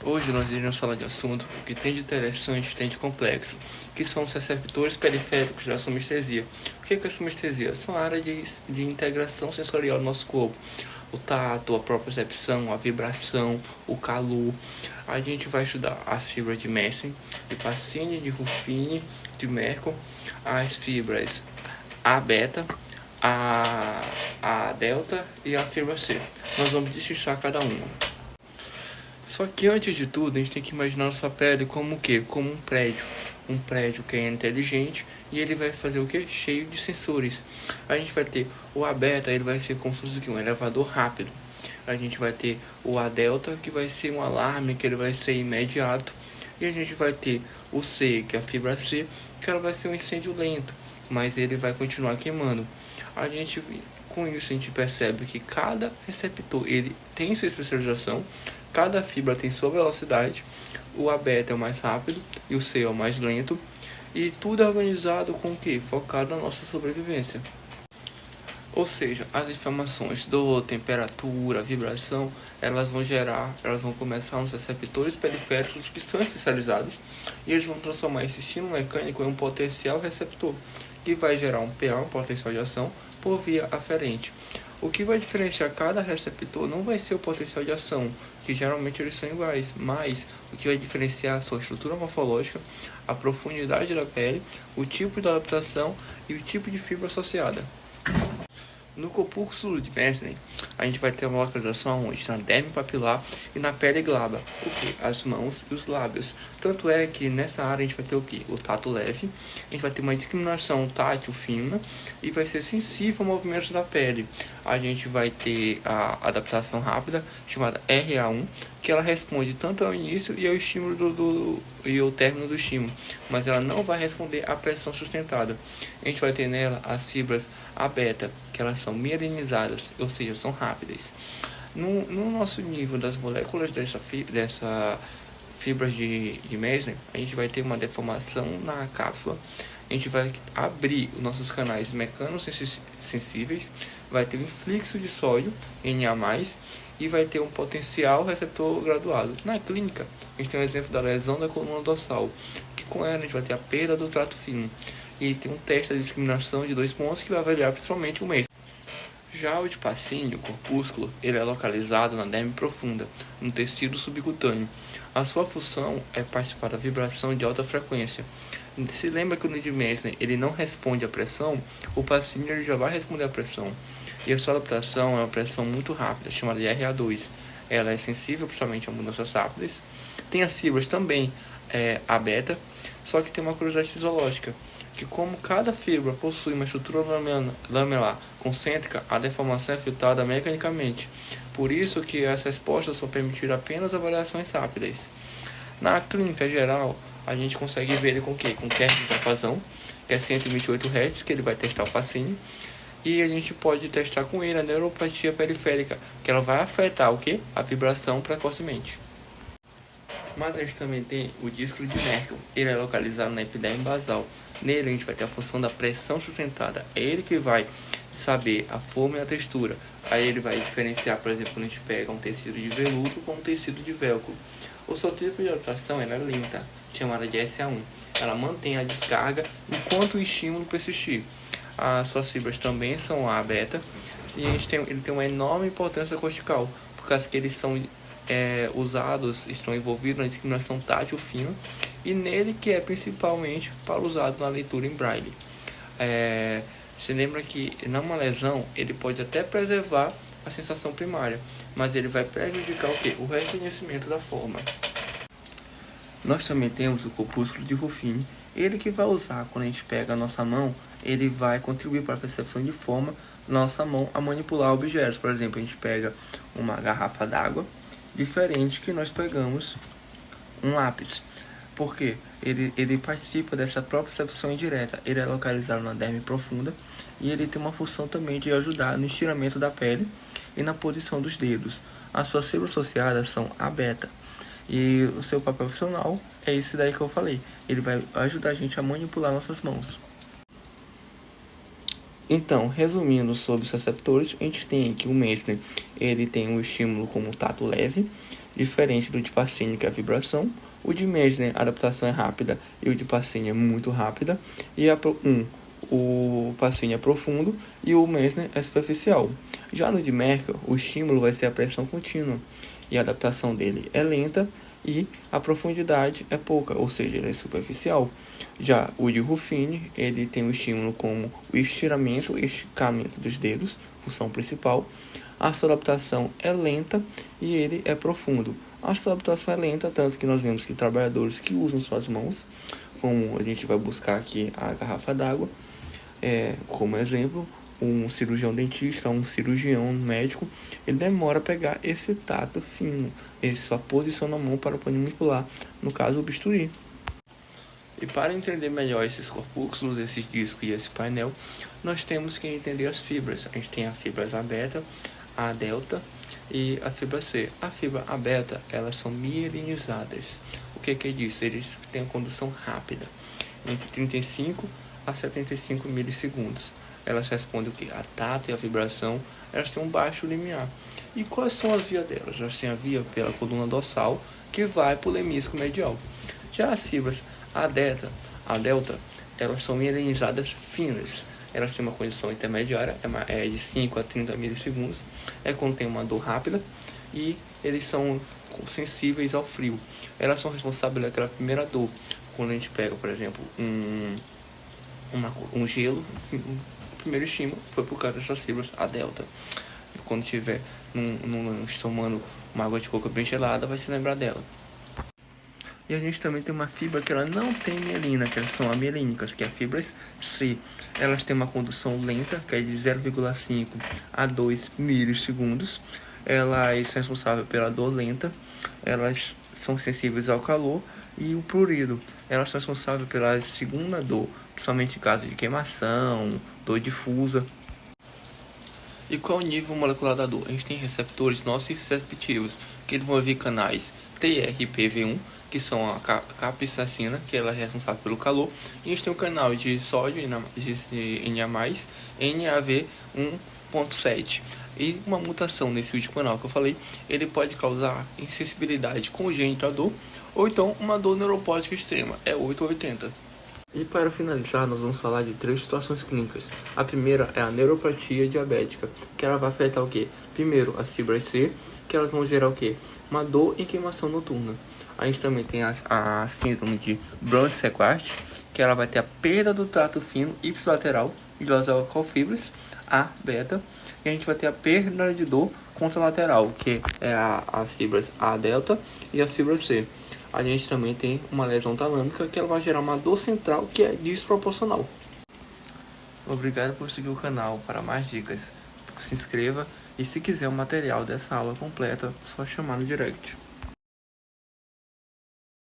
Hoje nós iremos falar de assunto que tem de interessante e tem de complexo, que são os receptores periféricos da somestesia. O que é a somestesia? São áreas de integração sensorial do nosso corpo. O tato, a propriocepção, a vibração, o calor. A gente vai estudar as fibras de Mersenne, de Pacini, de Ruffini, de Merkel, as fibras A beta, a delta e a fibra C. Nós vamos destrinchar cada uma. Só que antes de tudo, a gente tem que imaginar nossa pele como o quê? Como um prédio. Um prédio que é inteligente e ele vai fazer o quê? Cheio de sensores. A gente vai ter o A beta, ele vai ser como se fosse um elevador rápido. A gente vai ter o A delta, que vai ser um alarme, que ele vai ser imediato. E a gente vai ter o C, que é a fibra C, que ela vai ser um incêndio lento, mas ele vai continuar queimando. Com isso a gente percebe que cada receptor ele tem sua especialização, cada fibra tem sua velocidade, o A beta é o mais rápido e o C é o mais lento, e tudo é organizado com o que? Focado na nossa sobrevivência. Ou seja, as informações dor, temperatura, vibração, elas vão começar nos receptores periféricos que são especializados e eles vão transformar esse estímulo mecânico em um potencial receptor, que vai gerar um PA, um potencial de ação, por via aferente. O que vai diferenciar cada receptor não vai ser o potencial de ação, que geralmente eles são iguais, mas o que vai diferenciar a sua estrutura morfológica, a profundidade da pele, o tipo de adaptação e o tipo de fibra associada. No corpúsculo de Mersenne, a gente vai ter uma localização onde na derme papilar e na pele glaba, o que? As mãos e os lábios. Tanto é que nessa área a gente vai ter o que? O tato leve, a gente vai ter uma discriminação tátil fina e vai ser sensível ao movimento da pele. A gente vai ter a adaptação rápida, chamada RA1, que ela responde tanto ao início e ao estímulo e ao término do estímulo, mas ela não vai responder à pressão sustentada. A gente vai ter nela as fibras A beta, que elas são mielinizadas, ou seja, são rápidas. No nosso nível das moléculas dessa fibras de Mersenne, a gente vai ter uma deformação na cápsula, a gente vai abrir os nossos canais mecanosensíveis, vai ter um influxo de sódio, Na+, e vai ter um potencial receptor graduado. Na clínica, a gente tem um exemplo da lesão da coluna dorsal, que com ela a gente vai ter a perda do trato fino, e tem um teste de discriminação de 2 pontos que vai avaliar principalmente o mês. Já o de Pacini, o corpúsculo, ele é localizado na derme profunda, no tecido subcutâneo. A sua função é participar da vibração de alta frequência. Se lembra que o de Mersenne ele não responde à pressão, o Pacini ele já vai responder à pressão. E a sua adaptação é uma pressão muito rápida, chamada de RA2. Ela é sensível principalmente a mudanças rápidas. Tem as fibras também, A beta, só que tem uma curiosidade fisiológica, que como cada fibra possui uma estrutura lamelar concêntrica, a deformação é filtrada mecanicamente. Por isso que as respostas são permitidas apenas a variações rápidas. Na clínica geral, a gente consegue ver ele com o quê? Com teste de diapasão, que é 128 Hz, que ele vai testar o Pacini. E a gente pode testar com ele a neuropatia periférica, que ela vai afetar o quê? A vibração precocemente. Mas a gente também tem o disco de Merkel. Ele é localizado na epiderme basal. Nele a gente vai ter a função da pressão sustentada. É ele que vai saber a forma e a textura. Aí ele vai diferenciar, por exemplo, quando a gente pega um tecido de veludo com um tecido de velcro. O seu tipo de adaptação é lenta, chamada de SA1. Ela mantém a descarga enquanto o estímulo persistir. As suas fibras também são A beta. E ele tem uma enorme importância cortical, por causa que eles são estão envolvidos na discriminação tátil fina, e nele que é principalmente para usado na leitura em braille. Se lembra que numa lesão ele pode até preservar a sensação primária, mas ele vai prejudicar o quê? O reconhecimento da forma. Nós também temos o corpúsculo de Ruffini, ele que vai usar quando a gente pega a nossa mão, ele vai contribuir para a percepção de forma da nossa mão a manipular objetos. Por exemplo, a gente pega uma garrafa d'água, diferente que nós pegamos um lápis, porque ele participa dessa própria percepção indireta. Ele é localizado na derme profunda e ele tem uma função também de ajudar no estiramento da pele e na posição dos dedos. As suas fibras associadas são A beta e o seu papel funcional é esse daí que eu falei. Ele vai ajudar a gente a manipular nossas mãos. Então, resumindo sobre os receptores, a gente tem que o Mersenne ele tem um estímulo como tato leve, diferente do de Pacini, que é a vibração. O de Meissner, a adaptação é rápida, e o de Pacini é muito rápida. E o Pacini é profundo e o Meissner é superficial. Já no de Merkel, o estímulo vai ser a pressão contínua, e a adaptação dele é lenta e a profundidade é pouca, ou seja, ele é superficial. Já o de Ruffini, ele tem um estímulo como o estiramento e esticamento dos dedos, função principal. A sua adaptação é lenta e ele é profundo. A sua adaptação é lenta, tanto que nós vemos que trabalhadores que usam suas mãos, como a gente vai buscar aqui a garrafa d'água, como exemplo, um cirurgião dentista, um cirurgião médico, ele demora a pegar esse tato fino, ele só posiciona a mão para manipular, no caso o bisturi. E para entender melhor esses corpúsculos, esse disco e esse painel, nós temos que entender as fibras. A gente tem a fibra A beta, A delta e a fibra C. A fibra A beta, elas são mielinizadas. O que é disso? Eles têm a condução rápida, entre 35 a 75 milissegundos. Elas respondem o que? A tato e a vibração, elas têm um baixo limiar. E quais são as vias delas? Elas têm a via pela coluna dorsal, que vai para o lemnisco medial. Já as fibras A delta, elas são mielinizadas finas. Elas têm uma condição intermediária, é de 5 a 30 milissegundos. É quando tem uma dor rápida e eles são sensíveis ao frio. Elas são responsáveis pela primeira dor. Quando a gente pega, por exemplo, um gelo, o primeiro estímulo foi por causa dessas fibras A delta. Quando estiver tomando uma água de coco bem gelada, vai se lembrar dela. E a gente também tem uma fibra que ela não tem mielina, que elas são amielínicas, que é a fibra C. Elas têm uma condução lenta, que é de 0,5 a 2 milissegundos. Elas são responsáveis pela dor lenta, elas são sensíveis ao calor e o prurido. Elas são responsáveis pela segunda dor, principalmente em caso de queimação, dor difusa. E qual é o nível molecular da dor? A gente tem receptores nociceptivos, que vão ouvir canais TRPV1, que são a capsaicina, que ela é responsável pelo calor, e a gente tem o canal de sódio, Na+, NAV1.7. E uma mutação nesse último canal que eu falei, ele pode causar insensibilidade congênita à dor, ou então uma dor neuropática extrema, é 8 ou 80. E para finalizar, nós vamos falar de 3 situações clínicas. A primeira é a neuropatia diabética, que ela vai afetar o quê? Primeiro, as fibras C, que elas vão gerar o quê? Uma dor e queimação noturna. A gente também tem a síndrome de Brown-Séquard, que ela vai ter a perda do trato fino ipsilateral de fibras, A beta, e a gente vai ter a perda de dor contralateral, que é as fibras A delta e as fibras C. A gente também tem uma lesão talâmica, que ela vai gerar uma dor central que é desproporcional. Obrigado por seguir o canal. Para mais dicas, se inscreva, e se quiser o material dessa aula completa, é só chamar no direct.